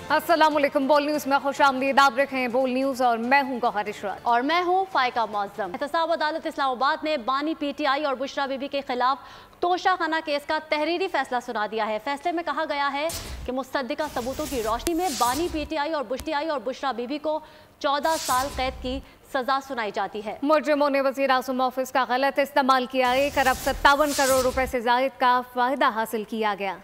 अस्सलामुअलैकुम। बोल न्यूज़ में खुशामदीद। आप देख रहे हैं बोल न्यूज़ और मैं हूं गौहर इशरत और मैं हूं फायका मौज़म। एहतसाब अदालत इस्लामाबाद ने बानी पीटीआई और बुशरा बीबी के खिलाफ तोशाखाना केस का तहरीरी फैसला सुना दिया है। फैसले में कहा गया है कि मुस्तदिका सबूतों की रोशनी में बानी पीटीआई और बुशरा बीबी को 14 साल कैद की सजा सुनाई जाती है। मुजरिमों ने वज़ीर आज़म ऑफिस का गलत इस्तेमाल किया। 1 अरब 57 करोड़ रुपए से जायद का फायदा हासिल किया गया।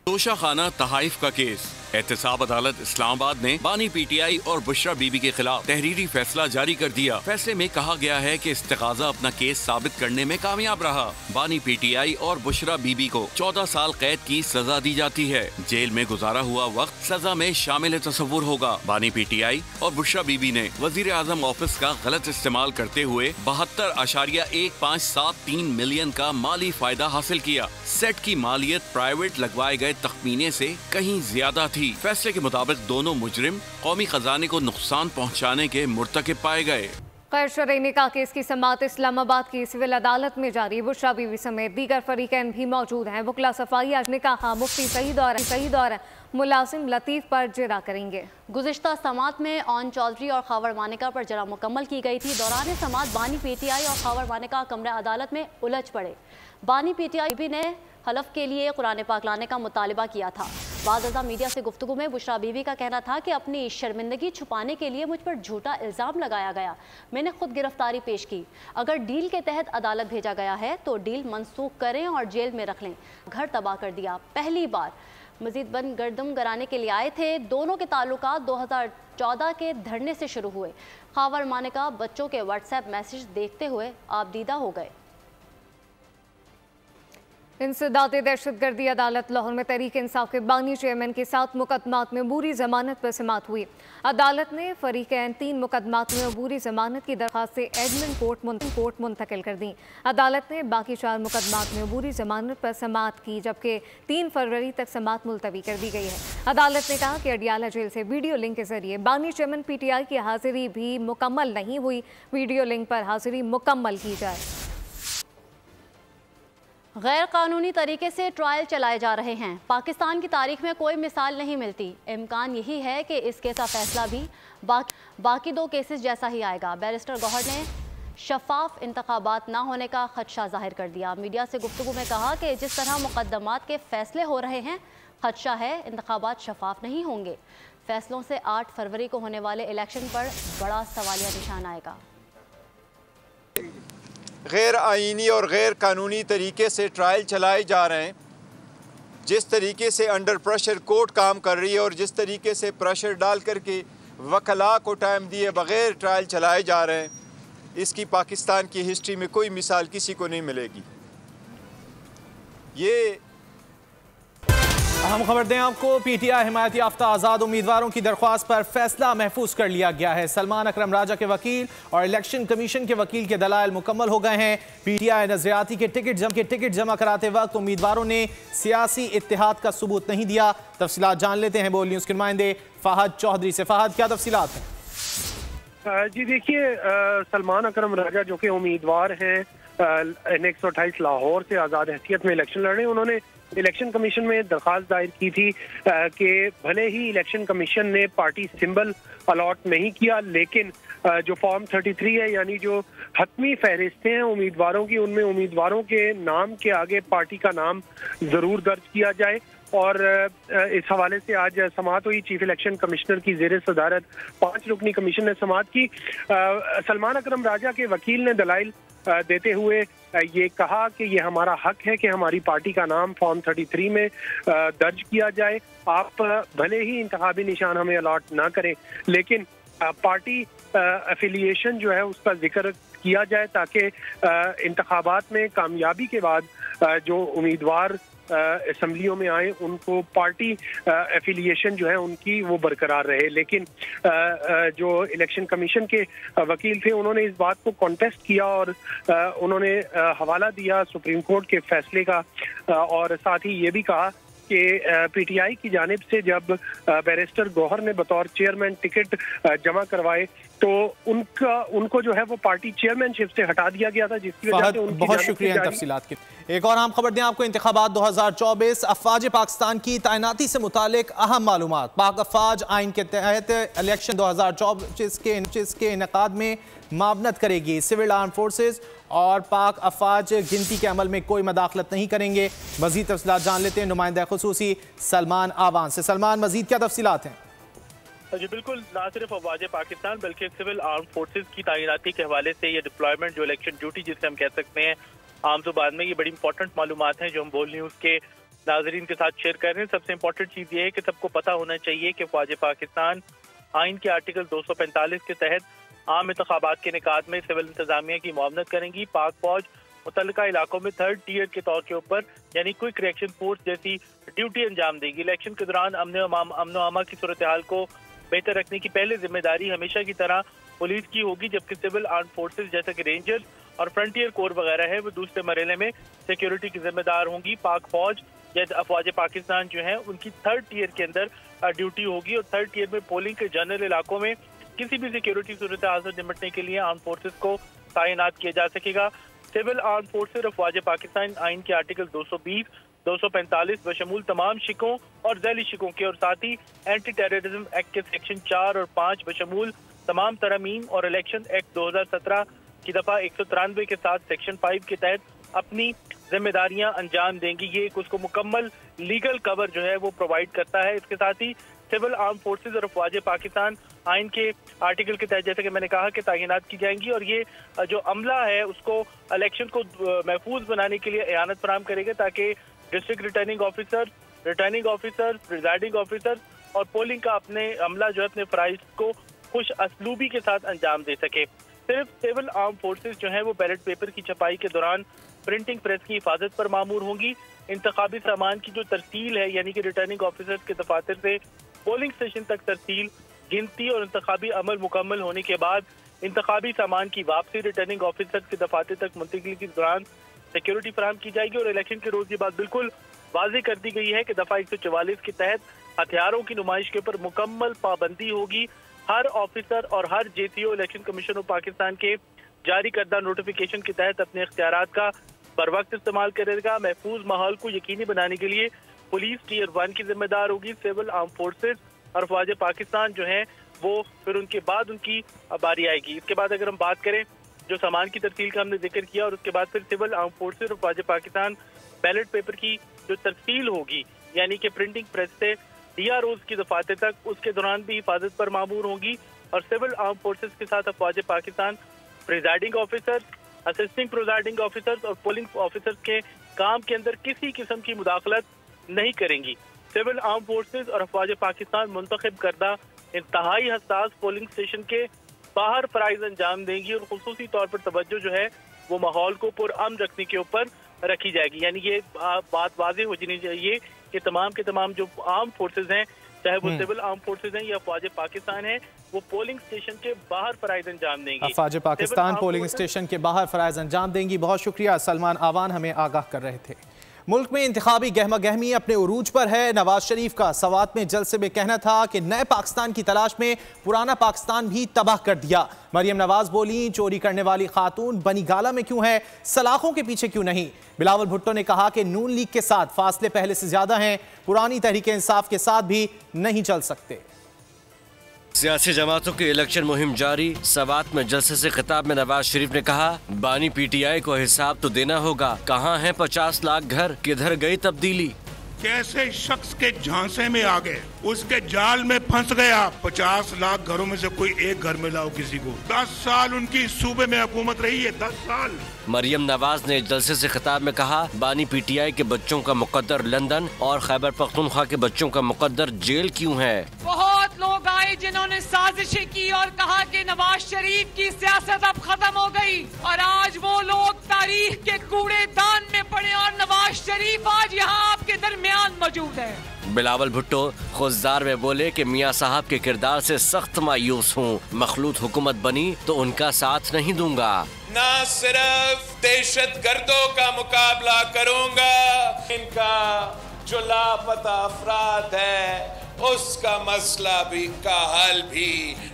तोशाखाना तहाइफ का केस। एहतसाब अदालत इस्लामाबाद ने बानी पीटीआई और बुशरा बीबी के खिलाफ तहरीरी फैसला जारी कर दिया। फैसले में कहा गया है कि इस्तिगाज़ा अपना केस साबित करने में कामयाब रहा। बानी पीटीआई और बुशरा बीबी को 14 साल कैद की सजा दी जाती है। जेल में गुजारा हुआ वक्त सजा में शामिल तस्वुर होगा। बानी पीटीआई और बुशरा बीबी ने वज़ीर आज़म ऑफिस का गलत इस्तेमाल करते हुए 72.1573 मिलियन का माली फायदा हासिल किया। सेट की मालियत प्राइवेट लगवाए गए तखमीने से कहीं ज्यादा थी। फैसले के मुताबिक दोनों मुजरिम कौमी खजाने को नुकसान पहुंचाने के मुर्तकिब पाए गए। गैर शरई निकाह केस की समाअत इस्लामाबाद की सिविल अदालत में जारी। बुशरा बीवी समेत दीगर फरीकैन भी मौजूद हैं। वकला सफाई आज निकाह मुफ्ती सईद और मुलाजिम लतीफ पर जिरा करेंगे। गुज़िश्ता समाअत में ऑन चौधरी और खावर मानिका पर जरा मुकम्मल की गई थी। दौरान समाअत बानी पीटीआई और खावर मानिका कमरा अदालत में उलझ पड़े। बानी पीटीआई ने हलफ के लिए कुरान पाक लाने का मुतालिबा किया था। बाज़ मीडिया से गुफ्तगू में बुशरा बीवी का कहना था कि अपनी शर्मिंदगी छुपाने के लिए मुझ पर झूठा इल्ज़ाम लगाया गया। मैंने खुद गिरफ्तारी पेश की। अगर डील के तहत अदालत भेजा गया है तो डील मनसूख करें और जेल में रख लें। घर तबाह कर दिया। पहली बार मजीद बंद गर्दम कराने के लिए आए थे। दोनों के ताल्लुकात 2014 के धरने से शुरू हुए। खावर मानिका बच्चों के व्हाट्सएप मैसेज देखते हुए आबदीदा हो गए। इंसदाद दहशतगर्दी अदालत लाहौर में तहरीक इंसाफ के बानी चेयरमैन के 7 मुकदमात में अबूरी जमानत पर समाअत हुई। अदालत ने फरीकैन 3 मुकदमात में अबूरी जमानत की दरख्वास्त एडमिन कोर्ट मुंतकिल कर दी। अदालत ने बाकी 4 मुकदमात में अबूरी जमानत पर समाअत की, जबकि 3 फरवरी तक समाअत मुलतवी कर दी गई है। अदालत ने कहा कि अडियाला जेल से वीडियो लिंक के जरिए बानी चेयरमैन पीटीआई की हाजिरी भी मुकम्मल नहीं हुई। वीडियो लिंक पर हाजिरी मुकम्मल की जाए। गैर कानूनी तरीके से ट्रायल चलाए जा रहे हैं। पाकिस्तान की तारीख में कोई मिसाल नहीं मिलती। इम्कान यही है कि इस केस का फैसला भी बाकी 2 केसेस जैसा ही आएगा। बैरिस्टर गौहर ने शफाफ इंतखाबात ना होने का खदशा जाहिर कर दिया। मीडिया से गुफ्तगू में कहा कि जिस तरह मुकदमात के फैसले हो रहे हैं, खदशा है इंतखाबात शफाफ नहीं होंगे। फैसलों से 8 फरवरी को होने वाले इलेक्शन पर बड़ा सवालिया निशान आएगा। गैर आइनी और गैर कानूनी तरीके से ट्रायल चलाए जा रहे हैं। जिस तरीके से अंडर प्रेशर कोर्ट काम कर रही है और जिस तरीके से प्रेशर डाल करके वकला को टाइम दिए बगैर ट्रायल चलाए जा रहे हैं, इसकी पाकिस्तान की हिस्ट्री में कोई मिसाल किसी को नहीं मिलेगी। ये अहम खबर दें आपको, पीटीआई हिमायत याफ्ता आज़ाद उम्मीदवारों की दरख्वास्त पर फैसला महफूज कर लिया गया है। सलमान अकरम राजा के वकील और इलेक्शन कमीशन के वकील के दलाइल मुकम्मल हो गए हैं। पीटीआई नजरियाती के टिकट जमा कराते वक्त उम्मीदवारों ने सियासी इत्तेहाद का सबूत नहीं दिया। तफसीलात जान लेते हैं बोल न्यूज़ के नुमाइंदे फहद चौधरी से। फहद, क्या तफसीलात हैं? जी देखिए, सलमान अकरम राजा जो कि उम्मीदवार हैं N128 लाहौर से आज़ाद हैसियत में इलेक्शन लड़ रहे हैं, उन्होंने इलेक्शन कमीशन में दरख्वास्त दायर की थी कि भले ही इलेक्शन कमीशन ने पार्टी सिंबल अलॉट नहीं किया, लेकिन जो फॉर्म 33 है, यानी जो हतमी फहरिस्तें हैं उम्मीदवारों की, उनमें उम्मीदवारों के नाम के आगे पार्टी का नाम ज़रूर दर्ज किया जाए। और इस हवाले से आज समाअत हुई। चीफ इलेक्शन कमिश्नर की ज़ेर सदारत 5 रुकनी कमीशन ने समाअत की। सलमान अकरम राजा के वकील ने दलाइल देते हुए ये कहा कि ये हमारा हक है कि हमारी पार्टी का नाम फॉर्म 33 में दर्ज किया जाए। आप भले ही इंतखाबी निशान हमें अलॉट ना करें, लेकिन पार्टी एफिलिएशन जो है उसका जिक्र किया जाए, ताकि इंतखाबात में कामयाबी के बाद जो उम्मीदवार असम्बलियों में आए उनको पार्टी एफिलिएशन जो है उनकी वो बरकरार रहे। लेकिन जो इलेक्शन कमीशन के वकील थे उन्होंने इस बात को कॉन्टेस्ट किया और उन्होंने हवाला दिया सुप्रीम कोर्ट के फैसले का, और साथ ही ये भी कहा कि PTI की जानिब से जब बैरिस्टर गौहर ने बतौर चेयरमैन टिकट जमा करवाए तो उनको जो है वो पार्टी चेयरमैनशिप से हटा दिया गया था, जिसकी वजह से उनकी बहुत शुक्रिया तफसीलात की। एक और अहम खबर दें आपको, इंतखाबात 2024 अफवाज पाकिस्तान की तैनाती से मुतालिक अहम मालूमात। पाक अफवाज आइन के तहत इलेक्शन 2024 के इनेकाद में मावनत करेगी। सिविल आर्म फोर्सेज और पाक अफवाज गिनती के अमल में कोई मदाखलत नहीं करेंगे। मजीद तफसीलात जान लेते हैं नुमाइंदा खुसूसी सलमान आवान से। सलमान, मजीद क्या तफसीलात हैं? जी बिल्कुल, ना सिर्फ अफवाज पाकिस्तान बल्कि सिविल आर्म फोर्सेज की तैनाती के हवाले से ये डिप्लॉयमेंट जो इलेक्शन ड्यूटी जिसे हम कह सकते हैं आम जुबान में, ये बड़ी इंपॉर्टेंट मालूमात हैं जो हम बोल न्यूज़ के नाजरीन के साथ शेयर कर रहे हैं। सबसे इंपॉर्टेंट चीज़ ये है कि सबको पता होना चाहिए कि अफवाज पाकिस्तान आइन के आर्टिकल 245 के तहत आम इंतखाबात के निकात में सिविल इंतजामिया की मुआवनत करेंगी। पाक फौज मुतल्लिका इलाकों में 3rd टियर के तौर के ऊपर यानी क्विक रिएक्शन फोर्स जैसी ड्यूटी अंजाम देगी। इलेक्शन के दौरान अमन अमा की सूरत हाल को बेहतर रखने की पहले जिम्मेदारी हमेशा की तरह पुलिस की होगी, जबकि सिविल आर्म फोर्सेज जैसे कि रेंजर्स और फ्रंटियर कोर वगैरह है वो दूसरे मरहले में सिक्योरिटी की जिम्मेदार होंगी। पाक फौज या अफवाज पाकिस्तान जो है उनकी 3rd टियर के अंदर ड्यूटी होगी और 3rd टियर में पोलिंग के जनरल इलाकों में किसी भी सिक्योरिटी सूरत हाल से निपटने के लिए आर्म फोर्सेज को तैनात किया जा सकेगा। सिविल आर्म फोर्सेज अफवाज पाकिस्तान आइन के आर्टिकल 220, 245 बशमूल तमाम शिकों और ज़ैली शिकों के और साथ ही एंटी टेररिज्म एक्ट के सेक्शन 4 और 5 बशमूल तमाम तरमीम और इलेक्शन एक्ट 2017 की दफा 193 के साथ सेक्शन 5 के तहत अपनी जिम्मेदारियां अंजाम देंगी। ये उसको मुकम्मल लीगल कवर जो है वो प्रोवाइड करता है। इसके साथ ही सिविल आर्म फोर्सेज और अफवाज पाकिस्तान आइन के आर्टिकल के तहत जैसे कि मैंने कहा कि तैनात की जाएंगी और ये जो अमला है उसको इलेक्शन को महफूज बनाने के लिए एयानत फराहम करेगा ताकि district returning officer, presiding officer और पोलिंग का अपने अमला जो है अपने फराइज को खुश असलूबी के साथ अंजाम दे सके। सिर्फ सिविल आर्म फोर्सेज जो है वो बैलेट पेपर की छपाई के दौरान प्रिंटिंग प्रेस की हिफाजत पर मामूर होंगी। इंतखाबी सामान की जो तरसील है यानी कि रिटर्निंग ऑफिसर्स के दफातर से पोलिंग स्टेशन तक तरसील, गिनती और इंतखाबी अमल मुकम्मल होने के बाद इंतखाबी सामान की वापसी रिटर्निंग ऑफिसर्स के दफातर तक मुंतकिली के दौरान सिक्योरिटी फराहम की जाएगी। और इलेक्शन के रोज ये बात बिल्कुल वाज़ेह कर दी गई है कि दफा 144 के तहत हथियारों की नुमाइश के ऊपर मुकम्मल पाबंदी होगी। हर ऑफिसर और हर JCO election commission of Pakistan के जारी करदा नोटिफिकेशन के तहत अपने इख्तियारात का बर वक्त इस्तेमाल करेगा। महफूज माहौल को यकीनी बनाने के लिए पुलिस टियर 1 की जिम्मेदार होगी। सिविल आर्म फोर्सेज और अफवाज पाकिस्तान जो है वो फिर उनके बाद उनकी बारी आएगी। इसके बाद अगर हम बात करें जो सामान की तरसील का हमने जिक्र किया और उसके बाद फिर सिविल आर्म फोर्सेज और अफवाज पाकिस्तान बैलेट पेपर की जो तरसील होगी यानी कि प्रिंटिंग प्रेस से DROs की दफातर तक, उसके दौरान भी हिफाजत पर मामूर होंगी। और सिविल आर्म फोर्सेज के साथ अफवाज Pakistan presiding officers, assisting presiding officers और पोलिंग ऑफिसर्स के काम के अंदर किसी किस्म की मुदाखलत नहीं करेंगी। सिविल आर्म फोर्सेज और अफवाज पाकिस्तान मुंतखब करदा इंतहाई हसास पोलिंग स्टेशन के बाहर फराइज अंजाम देंगी और खुसूसी तौर पर तवज्जो जो है वो माहौल को पुरअमन रखने के ऊपर रखी जाएगी। यानी ये बात वाज़ेह हो जानी चाहिए कि तमाम के तमाम जो आर्म फोर्सेज हैं, चाहे वो सिविल आर्म फोर्सेज हैं या अफवाज पाकिस्तान है, वो पोलिंग स्टेशन के बाहर फराइज अंजाम देंगी। अफवाज पाकिस्तान पोलिंग स्टेशन के बाहर फराइज अंजाम देंगी। बहुत शुक्रिया, सलमान आवान हमें आगाह कर रहे थे। मुल्क में इंतखाबी गहमा गहमी अपने उरूज पर है। नवाज शरीफ का सवात में जलसे में कहना था कि नए पाकिस्तान की तलाश में पुराना पाकिस्तान भी तबाह कर दिया। मरियम नवाज बोली, चोरी करने वाली खातून बनी गाला में क्यों है, सलाखों के पीछे क्यों नहीं। बिलावल भुट्टो ने कहा कि नून लीग के साथ फासले पहले से ज्यादा हैं, पुरानी तहरीक इंसाफ के साथ भी नहीं चल सकते। सियासी जमातों की इलेक्शन मुहिम जारी। सवात में जलसे से खिताब में नवाज शरीफ ने कहा, बानी PTI को हिसाब तो देना होगा। कहाँ हैं 50 लाख घर, किधर गई तब्दीली। कैसे शख्स के झांसे में आ गए, उसके जाल में फंस गया। 50 लाख घरों में से कोई एक घर में लाओ किसी को। 10 साल उनकी सूबे में हुकूमत रही है, 10 साल। मरियम नवाज ने जलसे से खिताब में कहा, बानी PTI के बच्चों का मुकद्दर लंदन और खैबर पख्तूनख्वा के बच्चों का मुकद्दर जेल क्यों है। बहुत लोग आए जिन्होंने साजिशें की और कहा कि नवाज शरीफ की सियासत अब खत्म हो गई, और आज वो लोग तारीख के कूड़ेदान में पड़े और नवाज शरीफ आज यहाँ आपके दरमियान मौजूद है। बिलावल भुट्टो खुजदार में बोले कि मियाँ साहब के किरदार से सख्त मायूस हूँ। मखलूत हुकूमत बनी तो उनका साथ नहीं दूंगा। ना सिर्फ दहशत गर्दों का मुकाबला करूंगा, इनका जो लापता अफराद है उसका मसला भी का हल भी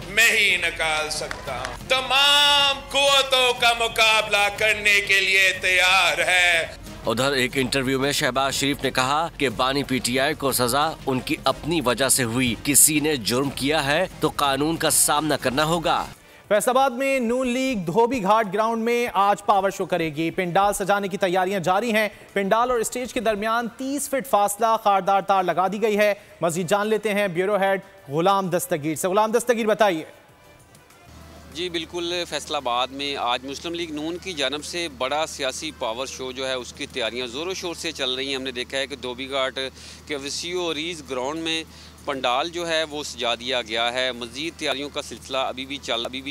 मैं ही निकाल सकता हूं। तमाम कुव्वतों का मुकाबला करने के लिए तैयार है। उधर एक इंटरव्यू में शहबाज शरीफ ने कहा कि बानी पीटीआई को सजा उनकी अपनी वजह से हुई, किसी ने जुर्म किया है तो कानून का सामना करना होगा। फैसलाबाद में नून लीग धोबी घाट ग्राउंड में आज पावर शो करेगी। पिंडाल सजाने की तैयारियां जारी हैं। पिंडाल और स्टेज के दरमियान 30 फीट फासला खारदार तार लगा दी गई है। मजीद जान लेते हैं ब्यूरो हेड गुलाम दस्तगीर से। गुलाम दस्तगीर, बताइए। जी बिल्कुल, फैसलाबाद में आज मुस्लिम लीग नून की जानब से बड़ा सियासी पावर शो जो है उसकी तैयारियां ज़ोरों शोर से चल रही हैं। हमने देखा है कि धोबी घाट के वसीओ रीज ग्राउंड में पंडाल जो है वो सजा दिया गया है। मज़ीद तैयारियों का सिलसिला अभी भी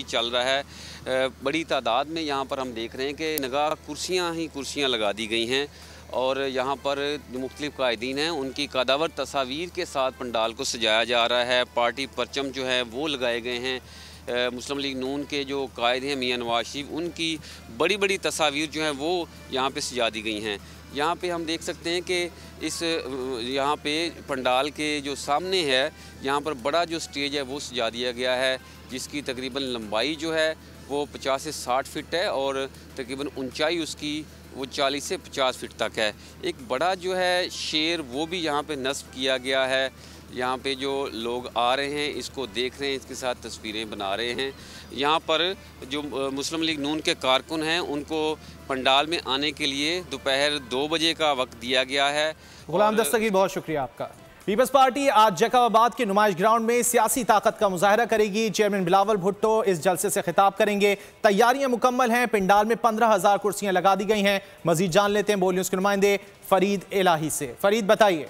चल रहा है। बड़ी तादाद में यहाँ पर हम देख रहे हैं कि नगाह कुर्सियाँ लगा दी गई हैं और यहाँ पर जो मुख्तलिफ कायदीन हैं उनकी कदावर तस्वीर के साथ पंडाल को सजाया जा रहा है। पार्टी परचम जो है वो लगाए गए हैं। मुस्लिम लीग नून के जो कायद हैं मियां नवाज शरीफ, उनकी बड़ी बड़ी तस्वीर जो हैं वो यहाँ पे सजा दी गई हैं। यहाँ पे हम देख सकते हैं कि यहाँ पे पंडाल के जो सामने है यहाँ पर बड़ा जो स्टेज है वो सजा दिया गया है, जिसकी तकरीबन लंबाई जो है वो 50 से 60 फीट है और तकरीबन ऊंचाई उसकी वो 40 से 50 फीट तक है। एक बड़ा जो है शेर वो भी यहाँ पे नस्ब किया गया है। यहाँ पे जो लोग आ रहे हैं इसको देख रहे हैं, इसके साथ तस्वीरें बना रहे हैं। यहाँ पर जो मुस्लिम लीग नून के कारकुन हैं उनको पंडाल में आने के लिए दोपहर 2 बजे का वक्त दिया गया है। गुलाम दस्तगीर, बहुत शुक्रिया आपका। पीपल्स पार्टी आज जैकबाबाद के नुमाइश ग्राउंड में सियासी ताकत का मुजाहरा करेगी। चेयरमैन बिलावल भुट्टो इस जलसे से खिताब करेंगे। तैयारियां मुकम्मल हैं। पंडाल में 15,000 कुर्सियां लगा दी गई हैं। मजीद जान लेते हैं बोल न्यूज़ के नुमाइंदे फरीद इलाही से। फरीद, बताइए।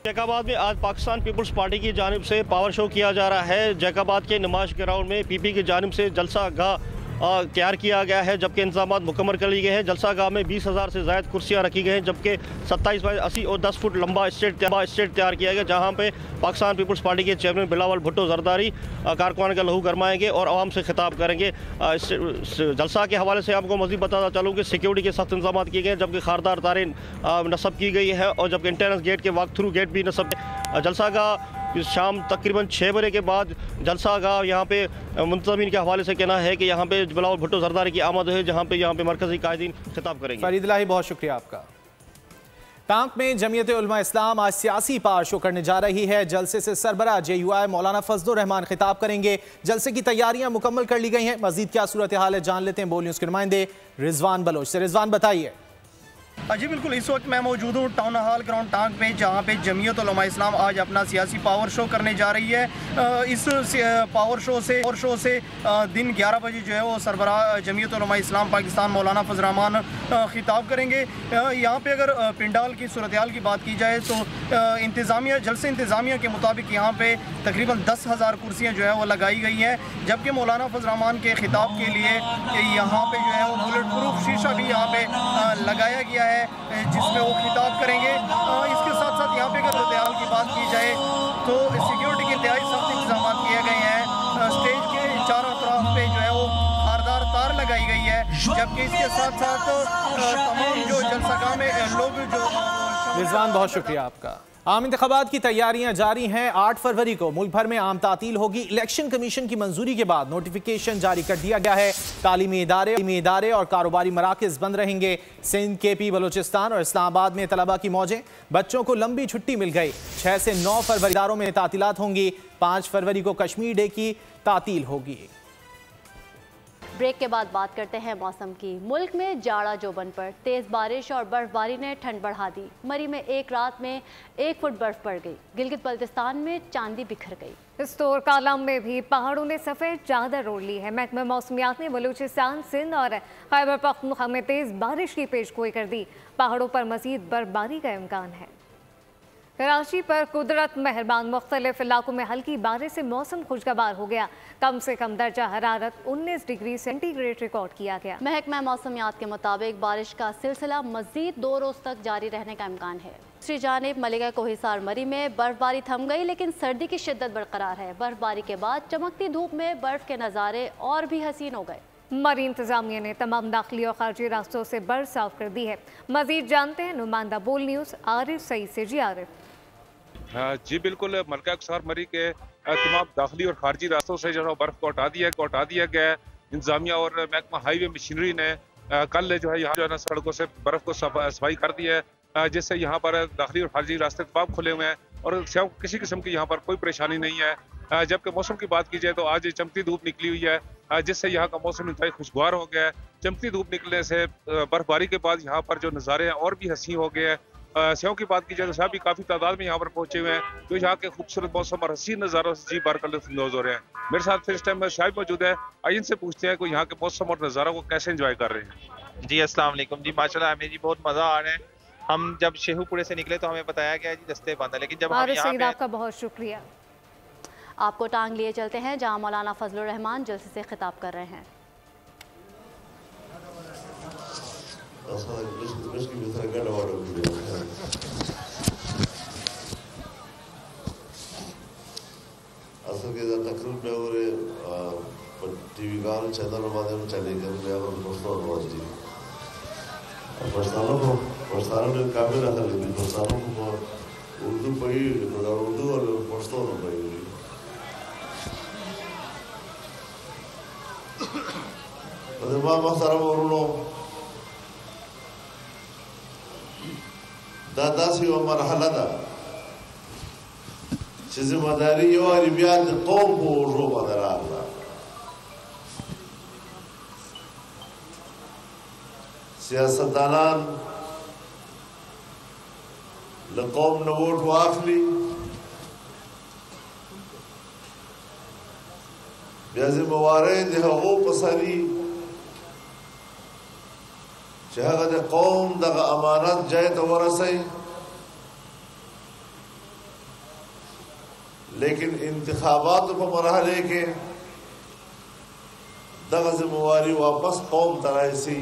जैकबाद में आज पाकिस्तान पीपल्स पार्टी की जानिब से पावर शो किया जा रहा है। जैकबाद के नुमाइश ग्राउंड में पीपी की जानिब से जलसा गाह तैयार किया गया है, जबकि इंतजाम मुकम्मल कर लिए गए हैं। जलसा गाह में 20,000 से ज़ायद कुर्सियाँ रखी गई हैं, जबकि 27 बाई 80 और 10 फुट लंबा स्टेज तैयार किया गया, जहाँ पे पाकिस्तान पीपल्स पार्टी के चेयरमैन बिलावल भुट्टो जरदारी कारकुनान का लहू गरमाएंगे और आवाम से खिताब करेंगे। जलसा के हवाले से आपको मज़ीद बताता चलूँ कि सिक्योरिटी के सख्त इंतजाम किए गए हैं, जबकि खारदार तारें नस्ब की गई है और जबकि इंटरनेस गेट के वॉक थ्रू गेट भी नस्ब। जलसा का शाम तकरीबन 6 बजे के बाद जलसा का यहाँ पे मुंतज़मीन के हवाले से कहना है कि यहाँ पे बिलावल भुट्टो जरदारी की आमद है, जहाँ पे मरकज़ी कायदीन खिताब करेंगे। फरीद इलाही, बहुत शुक्रिया आपका। टांक में जमीयत उलमा इस्लाम आज सियासी पावर शो करने जा रही है। जलसे से सरबराह JUI मौलाना फजलुर रहमान खिताब करेंगे। जलसे की तैयारियां मुकम्मल कर ली गई हैं। मजीद क्या सूरत हाल है जान लेते हैं बोल न्यूज़ के नुमाइंदे रिजवान बलोच से। रिजवान, बताइए। जी बिल्कुल, इस वक्त मैं मौजूद हूँ टाउन हॉल ग्राउंड टांग पे, जहाँ पे जमीयत उलमा इस्लाम आज अपना सियासी पावर शो करने जा रही है। इस पावर शो से दिन 11 बजे जो है वो सरबराह जमीयत उलमा इस्लाम पाकिस्तान मौलाना फजल रहमान खिताब करेंगे। यहाँ पे अगर पिंडाल की सूरत हाल की बात की जाए तो जलसे इंतज़ामिया के मुताबिक यहाँ पे तकरीबन 10,000 कुर्सियाँ जो है वो लगाई गई हैं, जबकि मौलाना फजल रहमान के खिताब के लिए यहाँ पे जो है वो बुलेट प्रूफ शीशा भी यहाँ पे लगाया गया है जिसमें वो खिताब करेंगे। इसके साथ साथ यहाँ पे अगर सूरत-ए-हाल की बात की जाए तो सिक्योरिटी के इंतहाई सख्त इंतजाम किए गए हैं। स्टेज के चारों तरफ पे जो है वो खारदार तार लगाई गई है, जबकि इसके साथ साथ तमाम जो जलसागाह में लोग जो। रिजवान, बहुत शुक्रिया आपका। आम इंतखाबात की तैयारियां जारी हैं। 8 फरवरी को मुल्क भर में आम तातील होगी। इलेक्शन कमीशन की मंजूरी के बाद नोटिफिकेशन जारी कर दिया गया है। तालीमी इदारे और कारोबारी मराकज़ बंद रहेंगे। सिंध, KP, बलोचिस्तान और इस्लामाबाद में तलबा की मौजें। बच्चों को लंबी छुट्टी मिल गई। 6 से 9 फरवरी इदारों में तातीलात होंगी। 5 फरवरी को कश्मीर डे की तातील होगी। ब्रेक के बाद बात करते हैं मौसम की। मुल्क में जाड़ा जोबन पर तेज़ बारिश और बर्फबारी ने ठंड बढ़ा दी। मरी में एक रात में 1 फुट बर्फ पड़ गई। गिलगित बल्तिस्तान में चांदी बिखर गई। इस तौर कालम में भी पहाड़ों ने सफ़ेद चादर ओढ़ ली है। महकमा मौसमियात ने बलूचिस्तान, सिंध और खैबर पख्तूनख्वा में तेज़ बारिश की पेशगोई कर दी। पहाड़ों पर मज़ीद बर्फबारी का इम्कान है। कराची पर कुदरत मेहरबान, मुख्तलिफ इलाकों में हल्की बारिश से मौसम खुशगवार हो गया। कम से कम दर्जा हरारत 19 डिग्री सेंटीग्रेड रिकॉर्ड किया गया। महकमा मौसमियात के मुताबिक बारिश का सिलसिला मजीद 2 रोज तक जारी रहने का इम्कान है। दूसरी जानिब मलिका कोहिसार मरी में बर्फबारी थम गई, लेकिन सर्दी की शिद्दत बरकरार है। बर्फबारी के बाद चमकती धूप में बर्फ के नज़ारे और भी हसीन हो गए। मरी इंतजामिया ने तमाम दाखिली और खारजी रास्तों से बर साफ कर दी है। मजीद जानते हैं नुमाइंदा बोल न्यूज़ आरिफ सईद से। जी आरिफ। जी बिल्कुल, मलका अक्सार मरी के तमाम दाखिली और खारजी रास्तों से जो है बर्फ को हटा दिया गया है। इंतजामिया और महकमा हाईवे मशीनरी ने कल जो है यहाँ जो है ना सड़कों से बर्फ को सफाई कर दी है, जिससे यहाँ पर दाखिली और खारजी रास्ते तमाम खुले हुए हैं और किसी किस्म की यहाँ पर कोई परेशानी नहीं है। जबकि मौसम की बात की जाए तो आज चमकती धूप निकली हुई है, जिससे यहाँ का मौसम इंतहाई खुशगवार हो गया है। चमकती धूप निकलने से बर्फबारी के बाद यहाँ पर जो नज़ारे हैं और भी हसीन हो गए हैं। सेहों की बात की जाए तो सेह भी काफ़ी तादाद में यहाँ पर पहुंचे हुए हैं, जो यहाँ के खूबसूरत मौसम और हसीन नज़ारों से जी बार लुत्फ़अंदोज़ हो रहे हैं। मेरे साथ फिर इस टाइम शायद मौजूद है, आइए इनसे पूछते हैं कि यहाँ के मौसम और नज़ारों को कैसे एंजॉय कर रहे हैं। जी अस्सलाम वालेकुम। जी माशाल्लाह हमें जी बहुत मज़ा आ रहा है। हम जब शेखुपुरे से निकले तो हमें बताया गया जी रास्ते बंद है, लेकिन जब हम यहाँ पे आपका बहुत शुक्रिया। आपको टांग लिए चलते हैं जहां मौलाना फजलुर रहमान जलसे से खिताब कर रहे हैं। टीवी गान चैनल माध्यम चले प्रस्तावना काफी रखा, लेकिन प्रस्तावना को उर्दू पढ़ी उर्दू और पश्तो में पढ़ी हुई। दादा सी वो मरहला दा जिम्मेदारी और बियाद कौम को रो बदला सियासतदानान लकौम न वोट वाखली जिम्मेवारे दो पसरी चाहे कौम दगा अमानत जाए तो वरसई, लेकिन इंतखाबात पर मरहले के दगा जिम्मेवारी वापस कौम तराइसी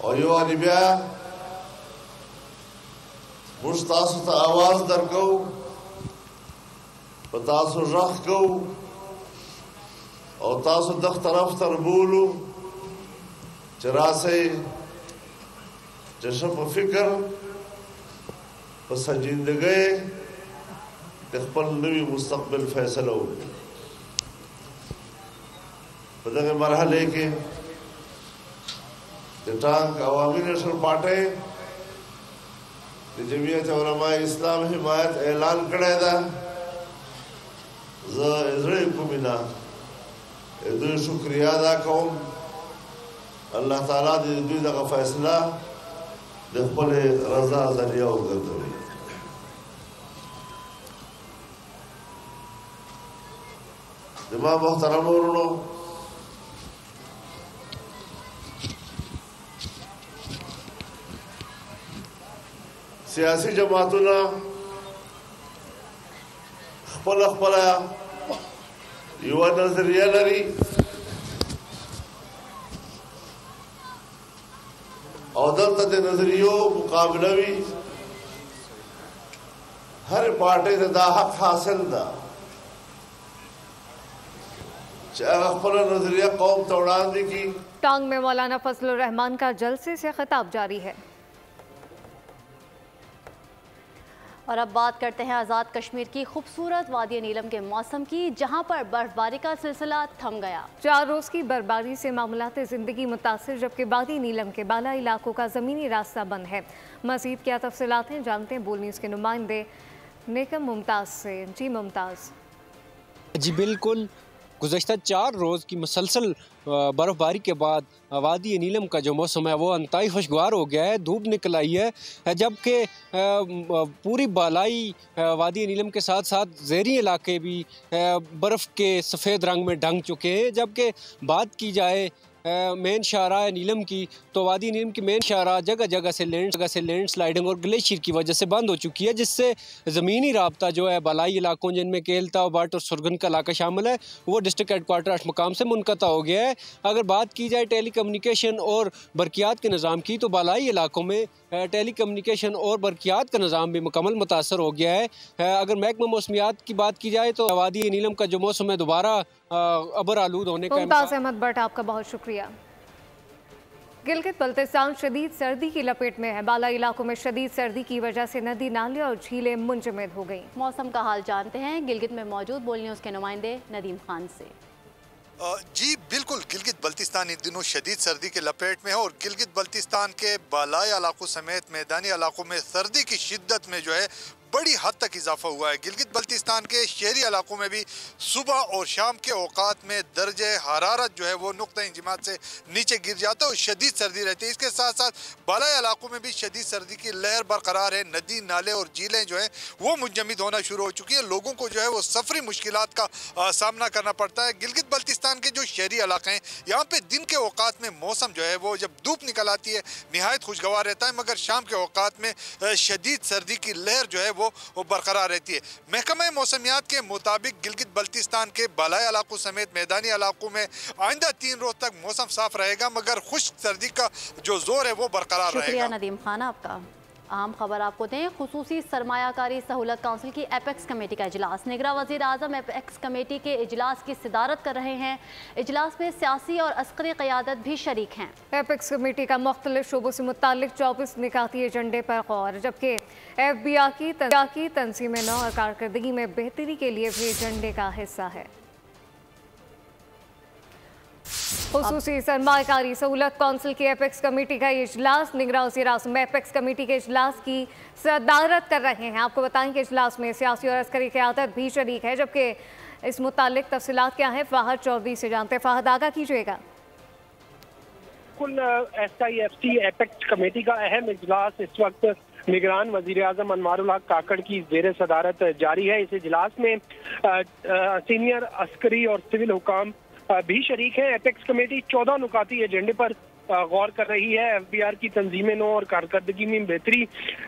और यो अलिबिया मुश्तासु आवाज दरको तासु रख को और तासु दख तरफ तरबूलू चरा से जश्न फिक्र संजीदगे तखपल नवी मुस्तकबिल फैसला बदले मरहले के टांग अवामी नेशनल पार्टी जमीयत उलमा इस्लाम हिमायत ऐलान करेगा मिना दो शुक्रिया अदा कौम अल्लाह ताला दे का फैसला देखपल रजा जरिया उगल दिमाग मोहतरम और सियासी जमातुना खपल खपला युवा नजरिया लरी और दलत नजरियो मुकाबला भी हर पार्टी से दा हक हासिल दा खपल नजरिया कौम तोड़ान दी की। टांग में मौलाना फजलुर रहमान का जलसे से खिताब जारी है। और अब बात करते हैं आज़ाद कश्मीर की खूबसूरत वादी नीलम के मौसम की, जहां पर बर्फबारी का सिलसिला थम गया। 4 रोज़ की बर्फबारी से मामूलात ज़िंदगी मुतासिर, जबकि वादी नीलम के बाला इलाकों का ज़मीनी रास्ता बंद है। मज़ीद क्या तफसीलात हैं जानते हैं बोल न्यूज़ के नुमाइंदे नेकम मुमताज़ से। जी मुमताज़। जी बिल्कुल, गुज़श्ता 4 रोज़ की मुसलसल बर्फ़बारी के बाद वादी नीलम का जो मौसम है वो अंतहाई खुशगवार हो गया है। धूप निकल आई है, जबकि पूरी बालाई वादी नीलम के साथ साथ ज़ेरी इलाके भी बर्फ़ के सफ़ेद रंग में ढंग चुके हैं। जबकि बात की जाए मेन शाहराह नीलम की, तो वादी नीलम की मेन शाहराह जगह जगह से लैंड स्लाइडिंग और ग्लेशियर की वजह से बंद हो चुकी है, जिससे ज़मीनी राब्ता जो है बालाई इलाकों जिनमें केलता बाट और सुरगन का इलाका शामिल है वो डिस्ट्रिक्ट हेडक्वार्टर अशमकाम से मुनक़ता हो गया है। अगर बात की जाए टेली कम्युनिकेशन और बरकियात के निज़ाम की, तो बालाई इलाकों में टेली कम्युनिकेशन और बरकियात का निज़ाम भी मुकम्मल मुतासर हो गया है। अगर महकमा मौसमियात की बात की जाए तो वादी नीलम का जो मौसम है दोबारा अबर आलूद होने का मुमताज अहमद भट्ट, आपका बहुत शुक्रिया। गिलगित बल्तिस्तान शदीद सर्दी की लपेट में है। बालाई इलाकों में शदीद सर्दी की वजह से नदी नाले और झीलें मुंजमद हो गई। मौसम का हाल जानते हैं गिलगित में मौजूद बोल न्यूज़ के नुमाइंदे नदीम खान से। जी बिल्कुल, गिलगित बल्तिस्तान इन दिनों शदीद सर्दी के लपेट में है और गिलगित बल्तिस्तान के बालाई इलाकों समेत मैदानी इलाकों में सर्दी की शिद्दत में जो है बड़ी हद तक इजाफा हुआ है। गिलगित बल्तिस्तान के शहरी इलाकों में भी सुबह और शाम के औकात में दर्जे हरारत जो है वो नुक्ता इंजमात से नीचे गिर जाता है और शदीद सर्दी रहती है। इसके साथ साथ बालाई इलाकों में भी शदीद सर्दी की लहर बरकरार है। नदी नाले और झीलें जो है वो मुंजमद होना शुरू हो चुकी है। लोगों को जो है वो सफरी मुश्किलात का सामना करना पड़ता है। गिलगित बल्तिस्तान के जो शहरी इलाके हैं यहाँ पे दिन के औकात में मौसम जो है वो जब धूप निकल आती है निहायत खुशगवार रहता है, मगर शाम के औकात में शदीद सर्दी की लहर जो है वो बरकरार रहती है। महकमा मौसमियात के मुताबिक गिलगित बल्तिस्तान के बालाई इलाकों समेत मैदानी इलाकों में आइंदा 3 रोज तक मौसम साफ रहेगा, मगर खुश्क सर्दी का जो जोर है वो बरकरार रहेगा। शुक्रिया नदीम खान आपका। अहम खबर आपको दें, खुसूसी सरमायाकारी सहूलत काउंसिल की एपेक्स कमेटी का इजलास। निगरां वज़ीर आज़म एपेक्स कमेटी के इजलास की सदारत कर रहे हैं। इजलास में सियासी और अस्करी क़यादत भी शरीक हैं। एपेक्स कमेटी का मुख्तलिफ शोबों से मुताल्लिक 24 निकाती एजेंडे पर गौर, जबकि FBI की तंजीम नौ और कारकर्दगी में बेहतरी के लिए भी एजेंडे का हिस्सा है। खुसूसी सरमायाकारी सहूलत काउंसिल की एपेक्स कमेटी का इजलास। निगरां वज़ीर आज़म एपेक्स कमेटी के इजलास की सदारत कर रहे हैं। आपको बताएं कि इजलास में सियासी और अस्करी क़यादत भी शरीक है, जबकि इस मुतालिक तफसीलात क्या है फ़ाहद चौधरी से जानते हैं। फ़ाहद, आगाह कीजिएगा। कुल SIFC एपेक्स कमेटी का अहम इजलास इस वक्त निगरान वज़ीर आज़म अनवारुल हक काकड़ की ज़ेर सदारत जारी है। इस इजलास में सीनियर अस्करी और सिविल हुकाम भी शरीक है। एपेक्स कमेटी 14 नुकाती एजेंडे पर गौर कर रही है। FBI की तंजीमें नो और कारकर्दगी में बेहतरी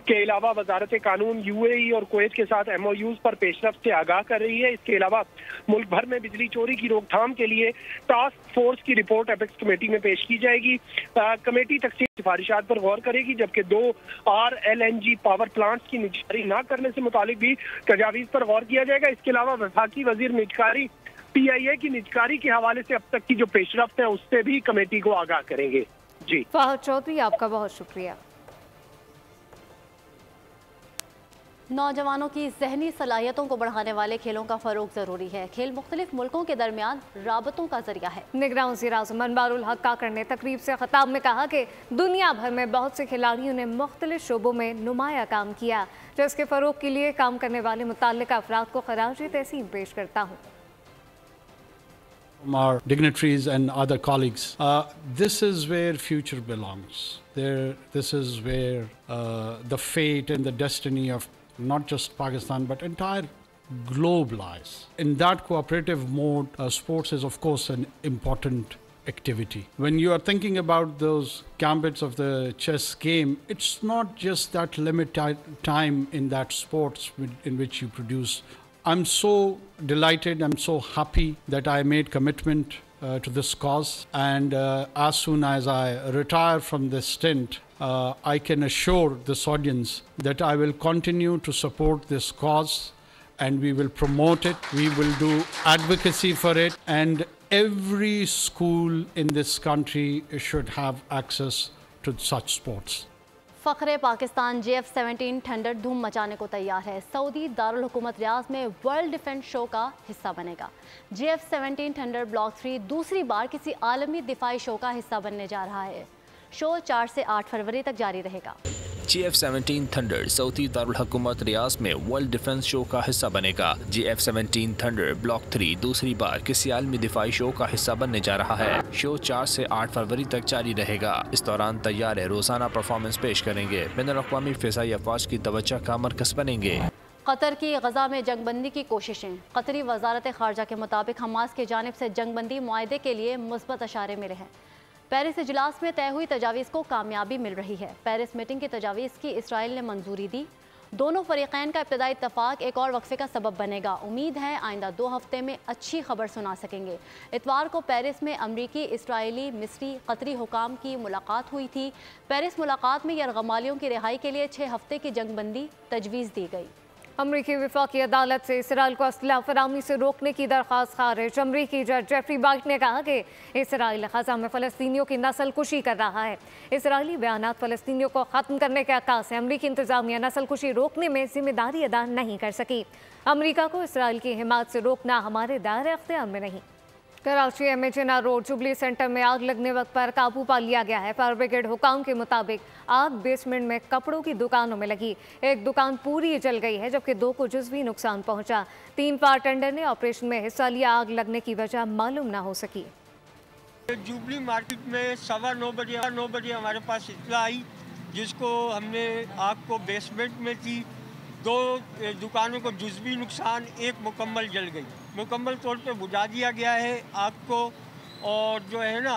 के अलावा वजारत कानून UAE और कुवैत के साथ MOUs पर पेशरफ्त से आगाह कर रही है। इसके अलावा मुल्क भर में बिजली चोरी की रोकथाम के लिए टास्क फोर्स की रिपोर्ट एपेक्स कमेटी में पेश की जाएगी। कमेटी तकसीम सिफारिशात पर गौर करेगी, जबकि 2 RLNG पावर प्लांट्स की निजकारी न करने से मुतालिक भी तजावीज़ पर गौर किया जाएगा। इसके अलावा वफाकी वजीर निजकारी PIA की निजकारी के हवाले से अब तक की जो पेशरफ्त है उससे भी कमेटी को आगाह करेंगे। जी फ़ाहद चौधरी, आपका बहुत शुक्रिया। नौजवानों की जहनी सलाहियतों को बढ़ाने वाले खेलों का फ़रोग ज़रूरी है। खेल मुख्तलिफ मुल्कों के दरमियान राबतों का जरिया है। निगरान वज़ीर आज़म अनवारुल हक काकड़ ने तकरीब से खिताब में कहा कि दुनिया भर में बहुत से खिलाड़ियों ने मुख्तलिफ शोबों में नुमाया काम किया, जिसके फ़रोग के लिए काम करने वाले मुताल्लिक़ अफराद को खराज तहसीन पेश करता हूँ। Our dignitaries and other colleagues, this is where future belongs. This is where the fate and the destiny of not just Pakistan but entire globe lies. In that cooperative mode, sports is of course an important activity. When you are thinking about those gambits of the chess game, it's not just that limited time in that sports in which you produce. I'm so delighted, I'm so happy that I made commitment to this cause, and as soon as I retire from this stint, I can assure this audience that I will continue to support this cause and we will promote it, we will do advocacy for it, and every school in this country should have access to such sports. फ़ख्रे Pakistan JF-17 Thunder धूम मचाने को तैयार है। Saudi Darul हुकूमत रियाज में world defence show का हिस्सा बनेगा। JF-17 थंडर ब्लॉक 3 दूसरी बार किसी आलमी दिफाई शो का हिस्सा बनने जा रहा है। शो 4 से 8 फरवरी तक जारी रहेगा। JF-17 थंडर सऊदी दारुल हुकूमत रियाज में वर्ल्ड डिफेंस शो का हिस्सा बनेगा। JF-17 थंडर ब्लॉक 3 दूसरी बार किसी आलमी दिफाई शो का हिस्सा बनने जा रहा है। शो 4 से 8 फरवरी तक जारी रहेगा। इस दौरान तैयार रोजाना परफॉर्मेंस पेश करेंगे। बैनुल-अक़वामी फ़िज़ाई अफ़वाज की तवज्जो का मरकज़ बनेंगे। कतर की गजा में जंगबंदी की कोशिशें। कतरी वजारत ख़ारजा के मुताबिक हमास की जानिब से जंगबंदी मुआहदे के लिए मुस्बत इशारे मिले हैं। पेरिस इजलास में तय हुई तजावीज़ को कामयाबी मिल रही है। पेरिस मीटिंग की तजावीज़ की इसराइल ने मंजूरी दी। दोनों फरीक़ैन का इब्तदाई इत्तफ़ाक़ एक और वक्फे का सबब बनेगा। उम्मीद है आइंदा 2 हफ्ते में अच्छी खबर सुना सकेंगे। इतवार को पेरिस में अमरीकी, इसराइली, मिस्री, कतरी हुकाम की मुलाकात हुई थी। पेरिस मुलाकात में यरगमालियों की रिहाई के लिए 6 हफ्ते की जंगबंदी तजवीज़ दी गई। अमरीकी वफाकी अदालत से इसराइल को असलहा फराहमी से रोकने की दरख्वास्त खारिज। अमरीकी जज जेफरी बाइट ने कहा कि इसराइल ग़ज़ा में फ़लस्तीनियों की नस्ल कुशी कर रहा है। इसराइली बयानात फ़लस्तीनियों को ख़त्म करने के अक्कास है। अमरीकी इंतज़ामिया नस्ल कुशी रोकने में जिम्मेदारी अदा नहीं कर सकी। अमरीका को इसराइल की हिमायत से रोकना हमारे दायरे अख्तियार में नहीं। कराची एमएजना रोड जुबली सेंटर में आग लगने वक्त पर काबू पा लिया गया है। फायर ब्रिगेड हुकाम के मुताबिक आग बेसमेंट में कपड़ों की दुकानों में लगी। एक दुकान पूरी जल गई है जबकि 2 को जुज़वी नुकसान पहुंचा। 3 फायर टेंडर ने ऑपरेशन में हिस्सा लिया। आग लगने की वजह मालूम ना हो सकी। जुबली मार्केट में 9:15 बजे हमारे पास इत्तला आई, जिसको हमने आग को बेसमेंट में थी। 2 दुकानों को जुज़वी नुकसान, 1 मुकम्मल जल गई। मुकम्मल तौर पे बुझा दिया गया है आग को, और जो है ना,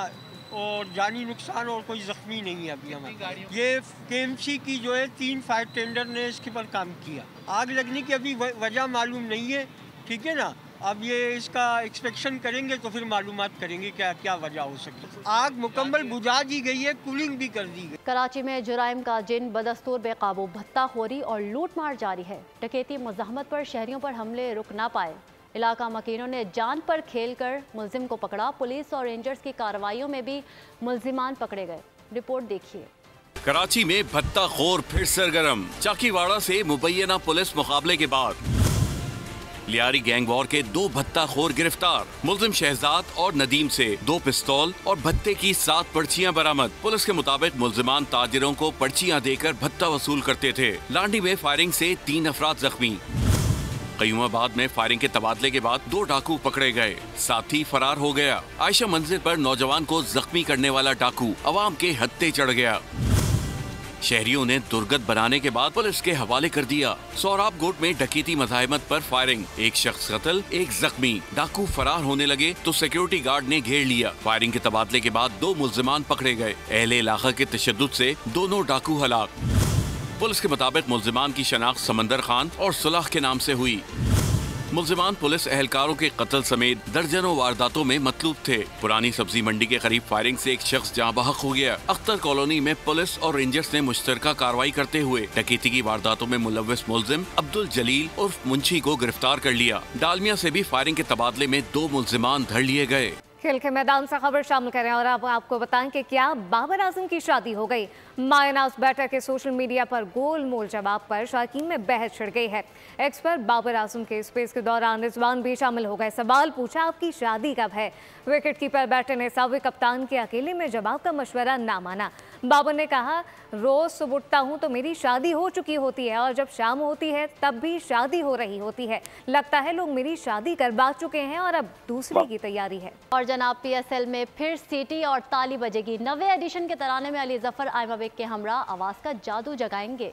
और जानी नुकसान और कोई ज़ख्मी नहीं है अभी हमारे। ये KMC की जो है 3 फायर टेंडर ने इसके पर काम किया। आग लगने की अभी वजह मालूम नहीं है, ठीक है ना। अब ये इसका इंस्पेक्शन करेंगे तो फिर मालूमात करेंगे क्या क्या वजह हो सकती है। आग मुकम्मल बुझा दी गई है, कूलिंग भी कर दी गई। कराची में जुराइम का जिन बदस्तूर बेकाबू, भत्ताखोरी और लूटमार जारी है। डकैती मुज़ाहमत पर शहरियों पर हमले रुक ना पाए। इलाका मकीनों ने जान पर खेलकर मुलजिम को पकड़ा। पुलिस और रेंजर्स की कार्रवाइयों में भी मुलजिमान पकड़े गए। रिपोर्ट देखिए। कराची में भत्ताखोर फिर सरगर्म। चाकीवाड़ा से मुबैना पुलिस मुकाबले के बाद लियारी गैंग वॉर के 2 भत्ताखोर गिरफ्तार। मुलजिम शहजाद और नदीम से 2 पिस्तौल और भत्ते की 7 पर्चियां बरामद। पुलिस के मुताबिक मुलजिमान ताजिरों को पर्चियां देकर भत्ता वसूल करते थे। लांडी में फायरिंग से 3 अफराद जख्मी। कयूमाबाद में फायरिंग के तबादले के बाद 2 डाकू पकड़े गए, साथी फरार हो गया। आयशा मंजिल पर नौजवान को जख्मी करने वाला डाकू अवाम के हत्थे चढ़ गया। शहरियों ने दुर्गत बनाने के बाद पुलिस के हवाले कर दिया। सोहराबकोट में डकैती मज़ाहमत पर फायरिंग, 1 शख्स कत्ल, 1 जख्मी। डाकू फरार होने लगे तो सिक्योरिटी गार्ड ने घेर लिया। फायरिंग के तबादले के बाद 2 मुलजिमान पकड़े गए। अहले इलाका के तशद्दुद से दोनों डाकू हलाक। पुलिस के मुताबिक मुलजिमान की शनाख्त समंदर खान और सुलह के नाम से हुई। मुलजिमान पुलिस एहलकारों के कत्ल समेत दर्जनों वारदातों में मतलूब थे। पुरानी सब्जी मंडी के करीब फायरिंग से 1 शख्स जाँ बहक हो गया। अख्तर कॉलोनी में पुलिस और रेंजर्स ने मुश्तरका कार्रवाई करते हुए डकैती की वारदातों में मुलव्विस मुलजिम अब्दुल जलील उर्फ मुंशी को गिरफ्तार कर लिया। डालमिया से भी फायरिंग के तबादले में 2 मुलजिमान धर लिए गए। खेल के मैदान से खबर शामिल करें और अब आपको बताएं कि क्या बाबर आजम की शादी हो गई। मायनाज बैटर के सोशल मीडिया पर गोलमोल जवाब पर शायकीन में बहस छिड़ गई है। एक्स पर बाबर आजम के स्पेस के दौरान रिजवान भी शामिल हो गए। सवाल पूछा, आपकी शादी कब है? विकेट कीपर बैटर ने साबिक कप्तान के अकेले में जवाब का मशवरा ना माना। बाबर ने कहा, रोज सुबह उठता हूँ तो मेरी शादी हो चुकी होती है और जब शाम होती है तब भी शादी हो रही होती है। लगता है लोग मेरी शादी करवा चुके हैं और अब दूसरी की तैयारी है। और जनाब PSL में फिर सीटी और ताली बजेगी। 90 एडिशन के तराने में अली जफर आयमा बेग के हमरा आवाज का जादू जगाएंगे।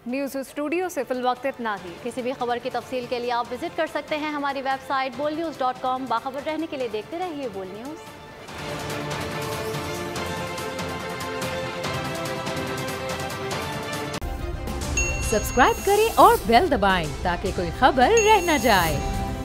न्यूज़ स्टूडियो से फिलवक्त इतना ही। किसी भी खबर की तफसील के लिए आप विजिट कर सकते हैं हमारी वेबसाइट bolnews.com। बाखबर रहने के लिए देखते रहिए बोल न्यूज़। सब्सक्राइब करें और बेल दबाएं ताकि कोई खबर रह न जाए।